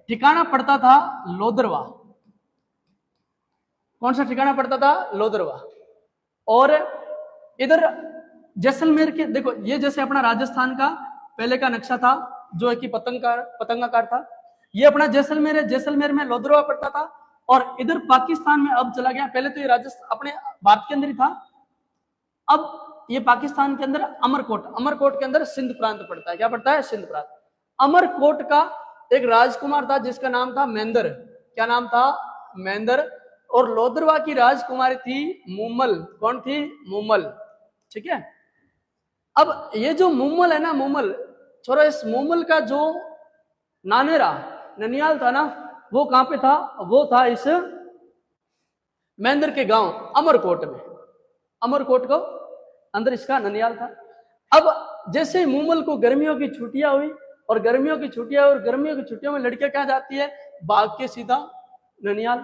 ठिकाना पड़ता था लोदरवा। कौन सा ठिकाना पड़ता था? लोदरवा। और इधर जैसलमेर के, देखो ये जैसे अपना राजस्थान का पहले का नक्शा था जो कि पतंगाकार था, ये अपना जैसलमेर है, जैसलमेर में लोदरवा पड़ता था। और इधर पाकिस्तान में अब चला गया, पहले तो ये राजस्थान अपने भारत के अंदर ही था, अब ये पाकिस्तान के अंदर अमरकोट, अमरकोट के अंदर सिंध प्रांत पड़ता है। क्या पड़ता है? सिंध प्रांत। अमरकोट का एक राजकुमार था जिसका नाम था मेंदर। क्या नाम था? मेंदर। और लोदरवा की राजकुमारी थी मुमल। कौन थी? मुमल। ठीक है। अब ये जो मुमल है ना, मुमल छोरा, इस मुमल का जो नानेरा ननियाल था ना, वो कहां पे था? वो था इस मेंदर के गांव अमरकोट में। अमरकोट को अंदर इसका ननियाल था। अब जैसे मुमल को गर्मियों की छुट्टियां हुई, और गर्मियों की छुट्टियों में लड़कियां क्या जाती है? भाग के सीधा ननियाल।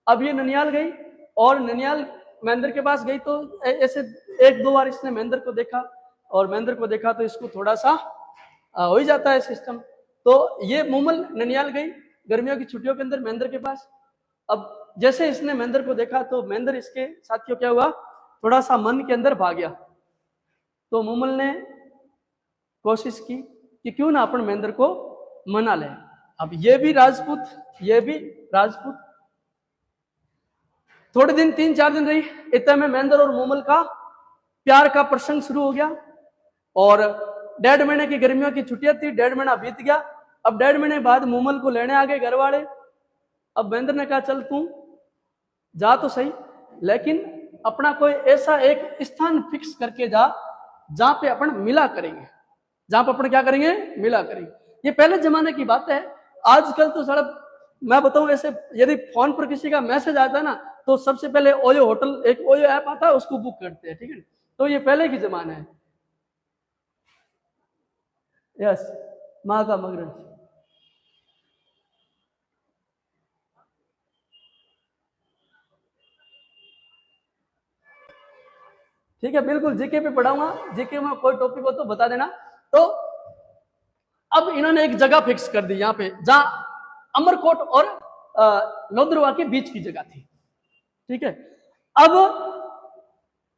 अब ये ननियाल गई, और ननियाल महेंद्र के पास गई, तो ऐसे एक दो बार इसने महेंद्र को देखा, और महेंद्र को देखा तो इसको थोड़ा सा हो ही जाता है सिस्टम। तो ये मुमल ननियाल गई गर्मियों की छुट्टियों के अंदर महेंद्र के पास। अब जैसे इसने महेंद्र को देखा तो महेंद्र इसके साथियों क्या हुआ? थोड़ा सा मन के अंदर भाग गया। तो मुमल ने कोशिश की कि क्यों ना अपन महेंद्र को मना ले। अब ये भी राजपूत, ये भी राजपूत। थोड़े दिन, 3-4 दिन रही, इतने में महेंद्र और मुमल का प्यार का प्रसंग शुरू हो गया। और 1.5 महीने की गर्मियों की छुट्टियां थी, 1.5 महीना बीत गया। अब 1.5 महीने बाद मुमल को लेने आ गए घर वाले। अब महेंद्र ने कहा चल तू जा तो सही, लेकिन अपना कोई ऐसा एक स्थान फिक्स करके जा जहां पे अपन मिला करेंगे, जहां पर अपन क्या करेंगे? मिला करेंगे। ये पहले जमाने की बात है। आजकल तो सारा, मैं बताऊं ऐसे, यदि फोन पर किसी का मैसेज आता है ना, तो सबसे पहले ओयो होटल, एक ओयो ऐप आता है, उसको बुक करते हैं। ठीक है, तो ये पहले की जमाना है। यस, माँ का मगरज। ठीक है, बिल्कुल जीके पे पढ़ाऊंगा, जीके में कोई टॉपिक हो तो बता देना। तो अब इन्होंने एक जगह फिक्स कर दी यहाँ पे, जहां अमरकोट और लोदरवा के बीच की जगह थी। ठीक है। अब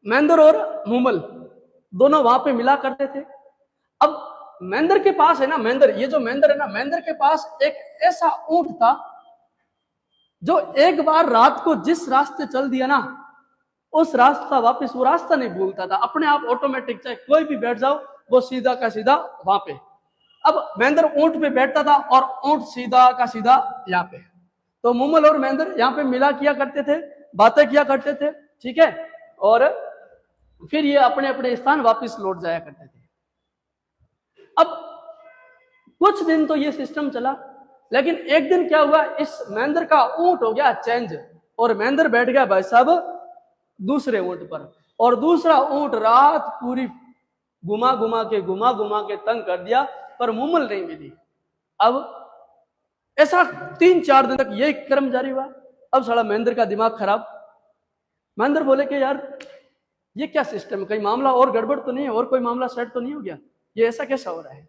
महेंद्र और मुमल दोनों वहां पे मिला करते थे। अब महेंद्र के पास है ना, महेंद्र, ये जो महेंद्र है ना, महेंद्र के पास एक ऐसा ऊंट था जो एक बार रात को जिस रास्ते चल दिया ना, उस रास्ता वापस वो रास्ता नहीं भूलता था, अपने आप ऑटोमेटिक, चाहे कोई भी बैठ जाओ वो सीधा का सीधा वहां पे। अब महेंद्र ऊंट पे बैठता था और ऊंट सीधा का सीधा यहाँ पे। तो मुमल और महेंद्र यहाँ पे मिला किया करते थे, बातें किया करते थे। ठीक है, और फिर ये अपने अपने स्थान वापस लौट जाया करते थे। अब कुछ दिन तो ये सिस्टम चला, लेकिन एक दिन क्या हुआ, इस महेंद्र का ऊंट हो गया चेंज, और महेंद्र बैठ गया भाई साहब दूसरे ऊंट पर। और दूसरा ऊंट रात पूरी घुमा घुमा के तंग कर दिया, पर मुमल नहीं मिली। अब ऐसा 3-4 दिन तक यही क्रम जारी हुआ। अब साला महेंद्र का दिमाग खराब। महेंद्र बोले कि यार ये क्या सिस्टम है, कहीं मामला और गड़बड़ तो नहीं है, और कोई मामला सेट तो नहीं हो गया, ये ऐसा कैसा हो रहा है।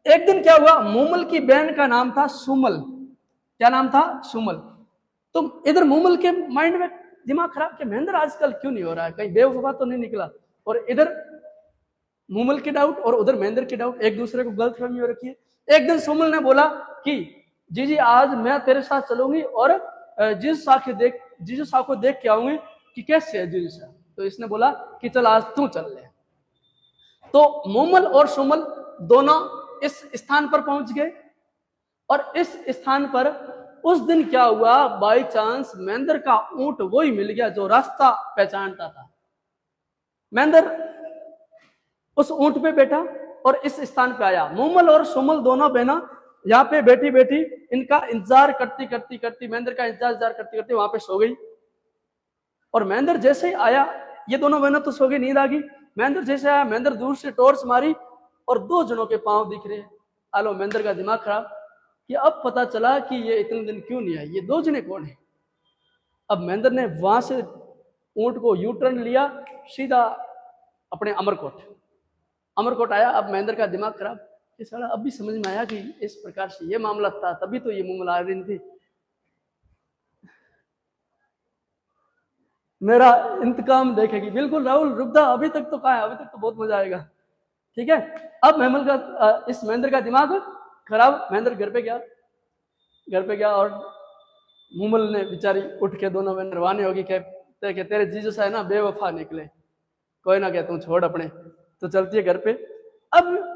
एक दिन क्या हुआ, मुमल की बहन का नाम था सुमल। क्या नाम था? सुमल। तो इधर मुमल के माइंड में दिमाग खराब कि महेंद्र आजकल क्यों नहीं हो रहा है, कहीं बेवफा तो नहीं निकला। और इधर मुमल की डाउट और उधर महेंद्र की डाउट, एक दूसरे को गलतफहमी हो रखी है। एक दिन सुमल ने बोला कि जी आज मैं तेरे साथ चलूंगी और जीजू शाह को देख के आऊंगी कि कैसे है जीजू शाह। तो इसने बोला कि चल आज तू चल ले। तो मुमल और सुमल दोनों इस स्थान पर पहुंच गए, और इस स्थान पर उस दिन क्या हुआ, बाई चांस महेंद्र का ऊंट वही मिल गया जो रास्ता पहचानता था। महेंद्र उस ऊंट पे बैठा और इस स्थान पे आया। मुमल और सुमल दोनों बहना यहाँ पे बैठी बैठी इनका इंतजार करती करती महेंद्र का इंतजार करती करती वहां पे सो गई। और महेंद्र जैसे ही आया, ये दोनों बहनों तो सो गई, नींद आ गई। महेंद्र जैसे आया, महेंद्र दूर से टॉर्च मारी और 2 जनों के पांव दिख रहे हैं। आलो महेंद्र का दिमाग खराब कि अब पता चला कि ये इतने दिन क्यों नहीं आए, ये 2 जने कौन है। अब महेंद्र ने वहां से ऊंट को यू टर्न लिया, सीधा अपने अमरकोट आया। अब महेंद्र का दिमाग खराब, कि साला अब भी समझ में आया कि इस प्रकार से ये मामला था, तभी तो ये मुंह आ रही थी। मेरा इंतकाम देखेगी। बिल्कुल राहुल रुक जा, अभी तक तो कहा है, अभी तक तो बहुत मजा आएगा। ठीक है, अब महमल का इस महेंद्र का दिमाग खराब। महेंद्र घर पे गया और मुमल ने बेचारी उठ के दोनों में रवानी होगी, कहते कि तेरे जीजू सा है ना बेवफा निकले, कोई ना कहता हूँ छोड़ अपने, तो चलती है घर पे। अब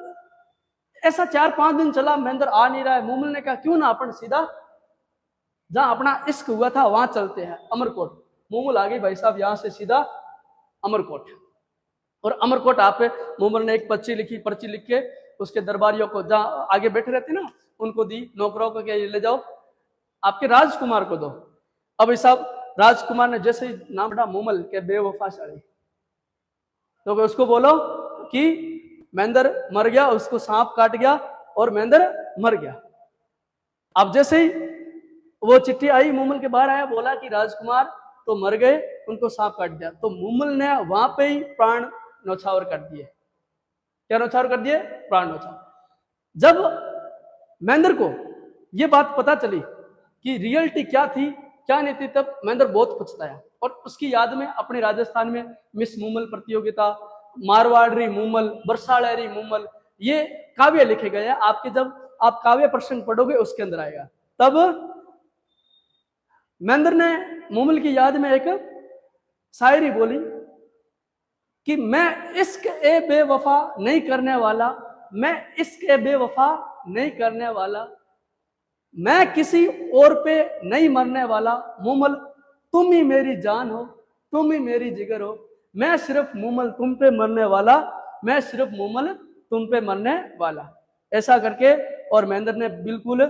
ऐसा 4-5 दिन चला, महेंद्र आ नहीं रहा है। मुमल ने कहा क्यों ना अपन सीधा जहां अपना इश्क हुआ था वहां चलते हैं, अमरकोट। मुमल आ गई भाई साहब, यहां से सीधा अमरकोट। और अमरकोट आप मुमल ने एक पर्ची लिख के उसके दरबारियों को, जहां आगे बैठे रहते ना, उनको दी, नौकरों को, क्या ये ले जाओ आपके राजकुमार को दो। अब साहब राजकुमार ने जैसे ही नाम पढ़ा मुमल के बेवफा साड़ी, तो उसको बोलो कि महेंद्र मर गया, उसको सांप काट गया और महेंद्र मर गया। अब जैसे ही वो चिट्ठी आई, मुमल के बाहर आया, बोला कि राजकुमार तो मर गए, उनको सांप काट दिया। तो मुमल ने वहां पे ही प्राण न्यौछावर कर दिए। क्या न्यौछावर कर दिए? प्राण न्यौछावर। जब महेंद्र को ये बात पता चली कि रियलिटी क्या थी क्या नहीं थी, तब महेंद्र बहुत पछताया। और उसकी याद में अपने राजस्थान में मिस मुमल प्रतियोगिता, मारवाड़ी मुमल, बरसाड़ेरी मुमल, ये काव्य लिखे गए हैं आपके। जब आप काव्य प्रसंग पढ़ोगे उसके अंदर आएगा। तब महेंद्र ने मुमल की याद में एक शायरी बोली कि मैं इश्क ए बेवफा नहीं करने वाला, मैं इश्क ए बेवफा नहीं करने वाला, मैं किसी और पे नहीं मरने वाला। मुमल तुम ही मेरी जान हो, तुम ही मेरी जिगर हो, मैं सिर्फ मुमल तुम पे मरने वाला, मैं सिर्फ मुमल तुम पे मरने वाला। ऐसा करके और महेंद्र ने बिल्कुल